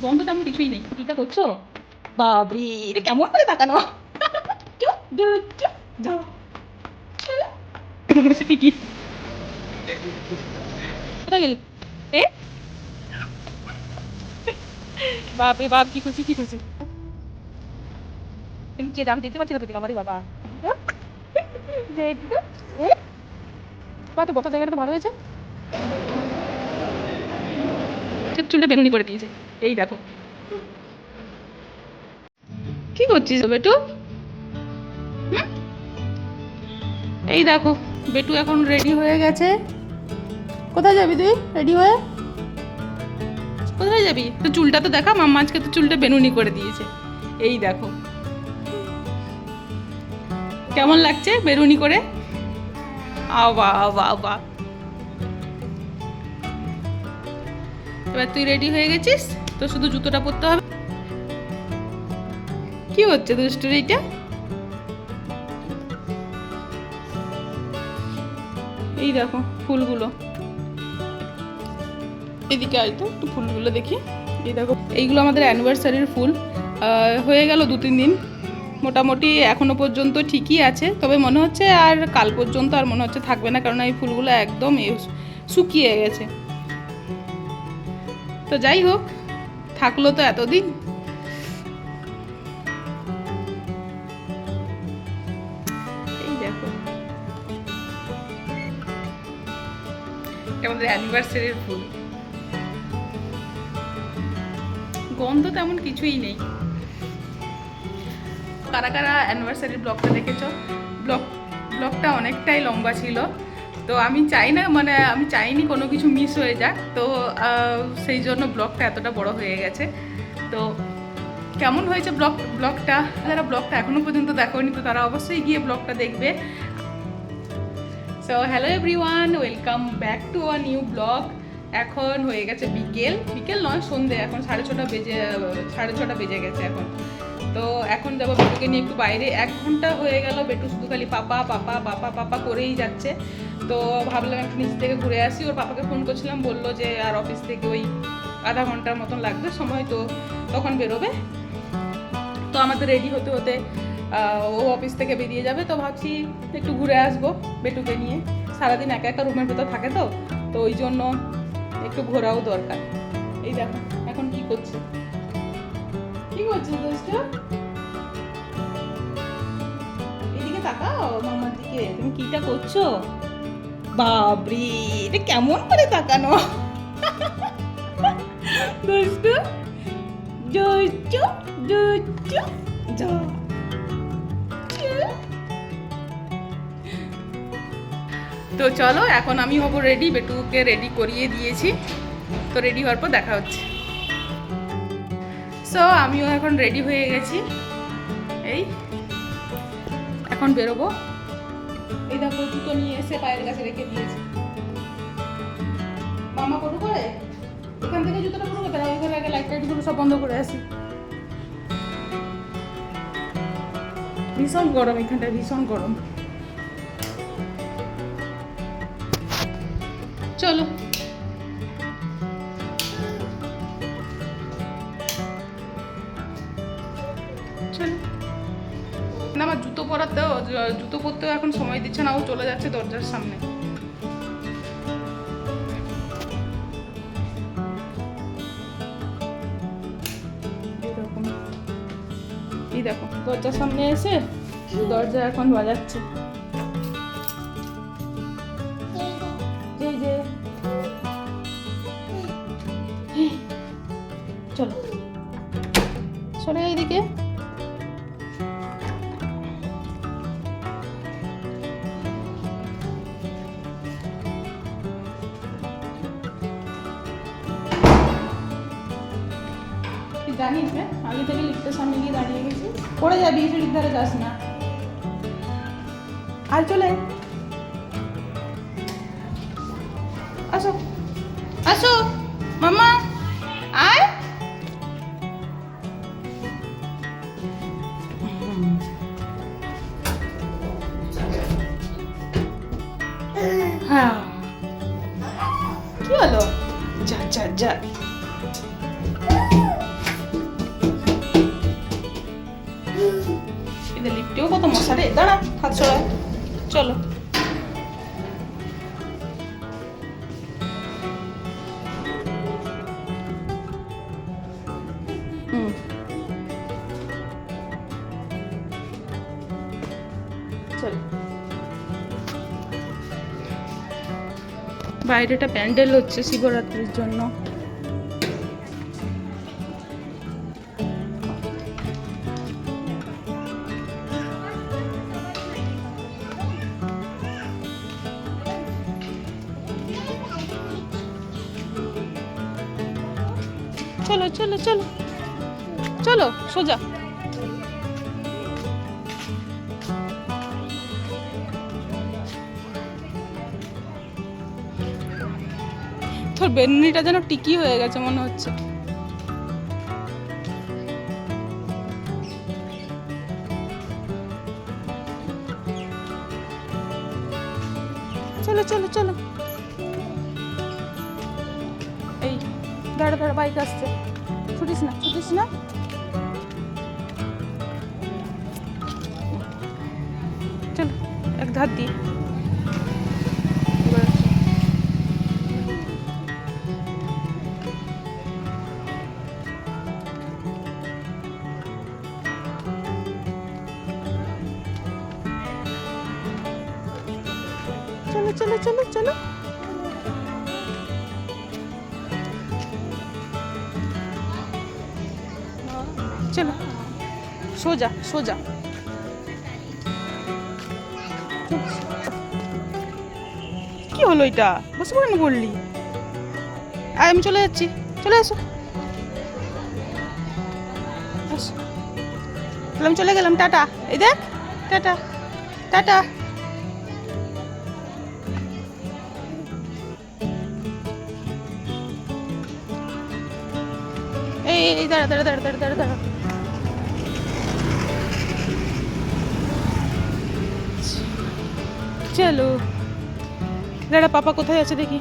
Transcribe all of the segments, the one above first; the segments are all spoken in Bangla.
গন্ধ তেমন কিছুই নেই। কিটা করছো? বাবরে, এটা কেমন করে তাকানো? কি কোথায় গেলি? এ বাপরে বাপ, কি খুশি কি খুশি। কে দাম দিতে পারছি না তোকে, আমারই বাবা। বা তো বসার জায়গাটা তো ভালো হয়েছে। চুলটা বেনুনি করে দিয়েছে। এই দেখো কি করছিস বেটু? এই দেখো বেটু এখন রেডি হয়ে গেছে। কোথায় যাবি তুই রেডি হয়ে? কোথায় যাবি? তো চুলটা তো দেখা, মাম্মা আজকে তো চুলটা বেনুনি করে দিয়েছে। এই দেখো কেমন লাগছে বেনুনি করে। আবা আবা আবা। এবার তুই রেডি হয়ে গেছিস, তো শুধু জুতোটা পরতে হবে। কি হচ্ছে দুষ্টুর এইটা? এই দেখো ফুলগুলো, এদিকে আয় তো একটু ফুলগুলো দেখি। এই দেখো এইগুলো আমাদের অ্যানিভার্সারির ফুল। হয়ে গেল 2-3 দিন মোটামুটি, এখনো পর্যন্ত ঠিকই আছে। তবে মনে হচ্ছে আর কাল পর্যন্ত আর মনে হচ্ছে থাকবে না, কারণ এই ফুলগুলো একদম শুকিয়ে গেছে। তো যাই হোক, থাকলো তো এতদিন। এই দেখো আমাদের অ্যানিভার্সারির ফুল। গন্ধ তেমন কিছুই নেই। কারা কারা অ্যানিভার্সারির ব্লগটা দেখেছো? ব্লগটা অনেকটাই লম্বা ছিল, তো আমি চাই না, মানে আমি চাইনি কোনো কিছু মিস হয়ে যাক, তো সেই জন্য ব্লগটা এতটা বড় হয়ে গেছে। তো কেমন হয়েছে ব্লগটা? যারা ব্লগটা এখনো পর্যন্ত দেখোনি তো তারা অবশ্যই গিয়ে ব্লগটা দেখবে। So hello everyone, welcome back to a new blog. এখন হয়ে গেছে বিকেল নয়, সন্ধে। এখন 6:30 বেজে গেছে এখন। তো এখন যাবো বেটুকে নিয়ে একটু বাইরে। 1 ঘন্টা হয়ে গেল বেটু শুধু খালি পাপা পাপা পাপা পাপা করেই যাচ্ছে। তো ভাবলাম একটু নিচ থেকে ঘুরে আসি। ওর পাপাকে ফোন করছিলাম, বললো যে আর অফিস থেকে ওই আধা ঘন্টার মতন লাগবে সময়, তো তখন বেরোবে। তো আমাদের রেডি হতে হতে ও অফিস থেকে বেরিয়ে যাবে। তো ভাবছি একটু ঘুরে আসবো বেটুকে নিয়ে। সারাদিন একা একা রুমের ভেতর থাকে, তো ওই জন্য একটু ঘোরাও দরকার। এই দেখো এখন কি করছে দোস্ত? এদিকে তাকাও মামার দিকে। তুমি কিটা করছো? বাবরে, এটা কেমন করে তাকানো? দোস্ত দোস্ত দোস্ত যা। তো চলো এখন আমি হবো রেডি, বেটুকে রেডি করিয়ে দিয়েছি। তো রেডি হওয়ার পর দেখা হচ্ছে। সো আমিও এখন রেডি হয়ে গেছি, এই এখন বেরোবো। এই দেখো জুতো নিয়ে এসে পায়ের কাছে রেখে দিয়েছি। মামা পড়ু করে এখান থেকে জুতোটা পড়ু করে, ওই ঘরে আগে লাইট টাইটগুলো সব বন্ধ করে আসি। ভীষণ গরম এখানটা, ভীষণ গরম। চলো চলো না, আমার জুতো পরতেও এখন সময় দিচ্ছে না। ও চলে যাচ্ছে দরজার সামনে। এই দেখো দরজার সামনে এসে দরজা এখন বাজাচ্ছে। যে চলো সরে এইদিকে। জানিস না আগে থেকে লিফটের সামনে গিয়ে দাঁড়িয়ে গেছি, পড়ে যাবি, সিঁড়ির ধারে যাস না। আর চলে আসো আসো মামা আয়। হ্যাঁ কি হলো? যা যা যা এদিকেও কত মশা রে, দাঁড়া হাত সরা। চলো চলো। বাইরেটা প্যান্ডেল হচ্ছে শিবরাত্রির জন্য। চলো চলো চলো চলো সোজা। তোর বেনুনিটা যেন টিকি হয়ে গেছে মনে হচ্ছে। চলো চলো চলো। এই দাঁড়া দাঁড়া, বাইক আসছে, ছুটিস না ছুটিস না। চলো এক ধার দিয়ে। চলো চলো চলো চলো। চলো সোজা সোজা। কি হলো এটা, বসে পড়ে বললি? আয় আমি চলে যাচ্ছি, চলে আসো। তাহলে আমি চলে গেলাম, টাটা। এই দেখ, টাটা টাটা। এই দাঁড়া দাঁড়া দাঁড়া দাঁড়া দাঁড়া দাঁড়া। চলো দাঁড়া, পাপা কোথায় আছে দেখি।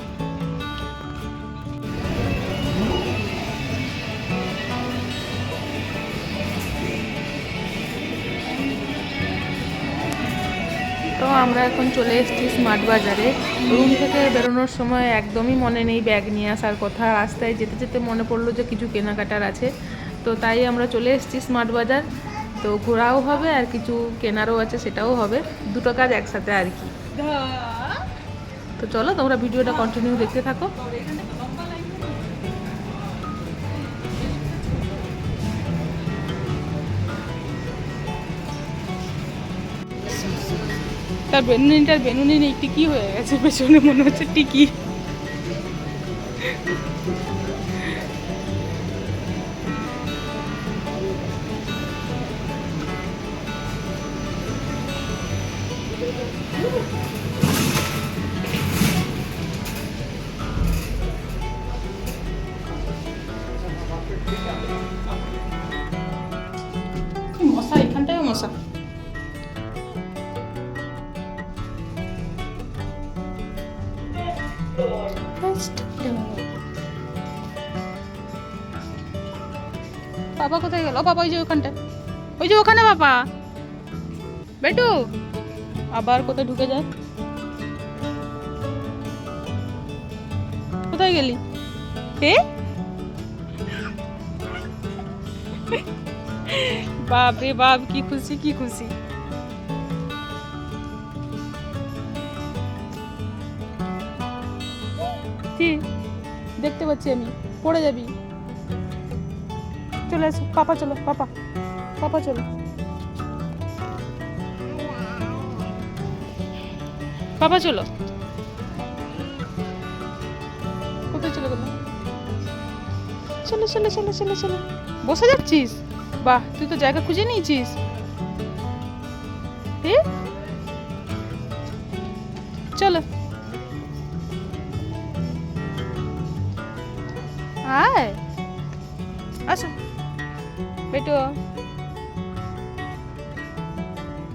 তো আমরা এখন চলে এসেছি স্মার্ট বাজারে। রুম থেকে বেরোনোর সময় একদমই মনে নেই ব্যাগ নিয়ে আসার কথা। রাস্তায় যেতে যেতে মনে পড়লো যে কিছু কেনাকাটার আছে, তো তাই আমরা চলে এসেছি স্মার্ট বাজার। তো ঘোরাও হবে আর কিছু কেনারও আছে, সেটাও হবে, দুটো কাজ একসাথে আর কি। তো চলো তোমরা ভিডিওটা কন্টিনিউ দেখতে থাকো। তার বেনুনি নেই, টিকি হয়ে গেছে পেছনে, মনে হচ্ছে টিকি। মশা, এখানটায় মশা। বাবা কোথায় গেল? বাবা ওই যে ওখানটা, ওই যে ওখানে বাবা। বেটু আবার কোথায় ঢুকে যায়? কোথায় গেলি? বাপ রে বাপ, কি খুশি কি খুশি। দেখতে পাচ্ছি আমি, পড়ে যাবি। চলে আসো পাপা, চলো পাপা, পাপা চলো। পাপা চলো। কোথায় চলে গেল? চলো চলো চলো চলো চলো। বসে যাচ্ছিস? বাহ, তুই তো জায়গা খুঁজে নিয়েছিস। চলো আয়, আসো বেটো।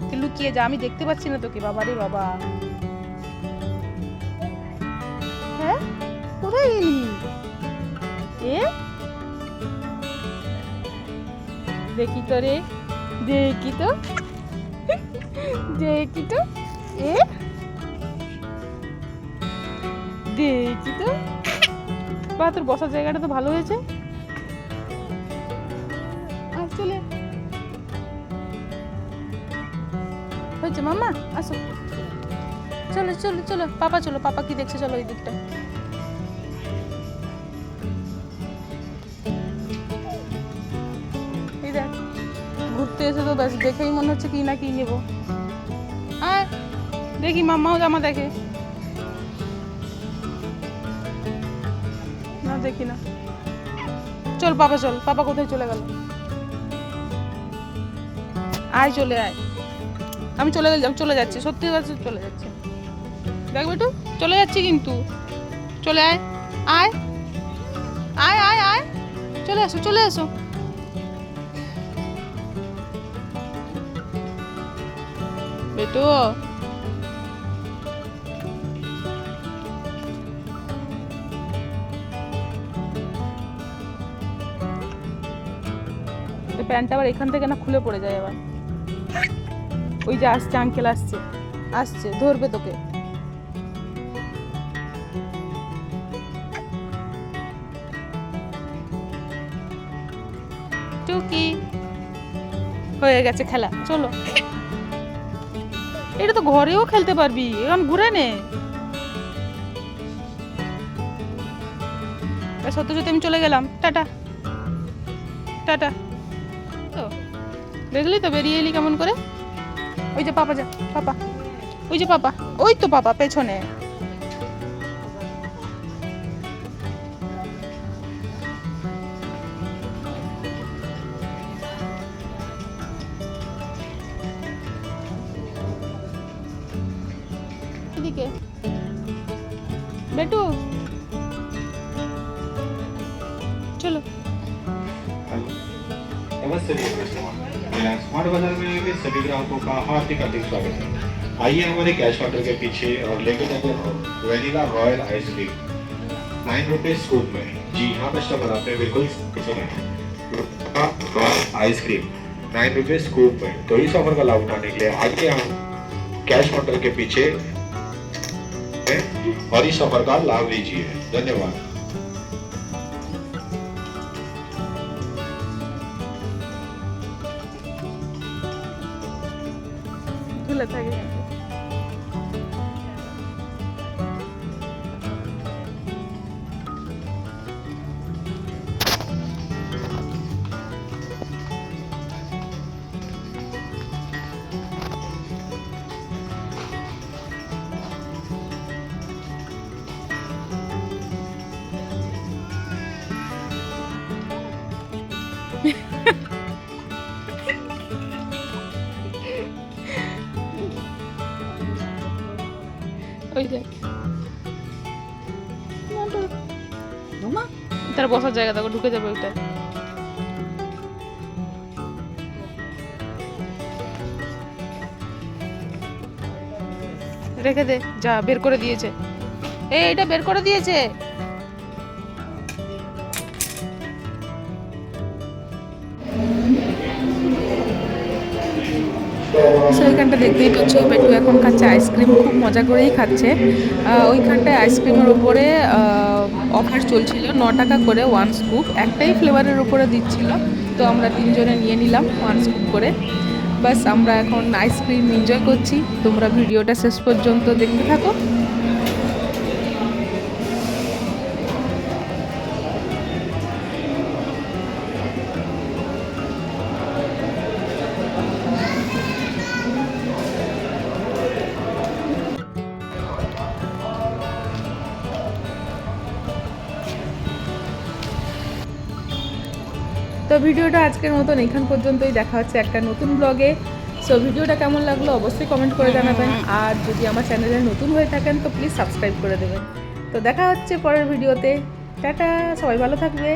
তুই লুকিয়ে যা, আমি দেখতে পাচ্ছি না তোকে। বাবা রে বাবা, হ্যাঁ কোথায় গেলি? দেখি তো রে, দেখি তো। দেখি তো এ দেখি তো বা তোর বসার জায়গাটা তো ভালো হয়েছে। আয় চলে হয়েছে মাম্মা আসো চলো চলো চলো পাপা কি দেখছে চলো ওই দিকটা। এই দেখ ঘুরতে এসে তো ব্যাস দেখেই মনে হচ্ছে কি না কি নেবো। আয় দেখি মাম্মাও জামা দেখে না দেখি না। চল পাপা কোথায় চলে গেল? আয় চলে আয় আমি চলে যাচ্ছি সত্যি কথা চলে যাচ্ছি দেখ বেটু চলে যাচ্ছি কিন্তু চলে আয় আয় আয় আয় আয় চলে আসো বেটু। প্যান্টটা আবার এখান থেকে না খুলে পড়ে যায় আবার। ওই যে আসছে আঙ্কেল আসছে ধরবে তোকে। টুকি হয়ে গেছে খেলা চলো। এটা তো ঘরেও খেলতে পারবি এখন ঘুরে নে। সত্যি আমি চলে গেলাম টাটা টাটা। তো দেখলি তো বেরিয়ে এলি কেমন করে। ওই যে পাপা ওই যে পাপা ওই তো পাপা পেছনে। এদিকে বেটু चलो नमस्ते रिलायंस स्मार्ट बाजार में भी सभी ग्राहकों का हार्दिक स्वागत है। आइए हमारे कैश काउंटर के पीछे और लेकर जाते हैं वेनिला रॉयल आइसक्रीम 9 रुपए स्कूप में। जी हाँ कस्टमर आपने बिल्कुल सुना है, आइसक्रीम 9 रुपए स्कूप में। तो इस ऑफर का लाभ उठाने के लिए आज के हम कैश काउंटर के पीछे और इस ऑफर का लाभ लीजिए। धन्यवाद। झूला থাকে ওই দেখ মামা তার বসার জায়গা দেখো ঢুকে যাবে ওইটা। রেখে দে যা বের করে দিয়েছে এইটা বের করে দিয়েছে। সো এইখানটা দেখতেই পাচ্ছ বেটু এখন খাচ্ছে আইসক্রিম খুব মজা করেই খাচ্ছে। ওইখানটায় আইসক্রিমের উপরে অফার চলছিল 9 টাকা করে 1 স্কুপ একটাই ফ্লেভারের উপরে দিচ্ছিল। তো আমরা 3 জনে নিয়ে নিলাম 1 স্কুপ করে। বাস আমরা এখন আইসক্রিম এনজয় করছি। তোমরা ভিডিওটা শেষ পর্যন্ত দেখতে থাকো। তো ভিডিওটা আজকের মতন এখান পর্যন্তই, দেখা হচ্ছে একটা নতুন ব্লগে। সো ভিডিওটা কেমন লাগলো অবশ্যই কমেন্ট করে জানাবেন, আর যদি আমার চ্যানেলে নতুন হয়ে থাকেন তো প্লিজ সাবস্ক্রাইব করে দেবেন। তো দেখা হচ্ছে পরের ভিডিওতে। টাটা, সবাই ভালো থাকবে।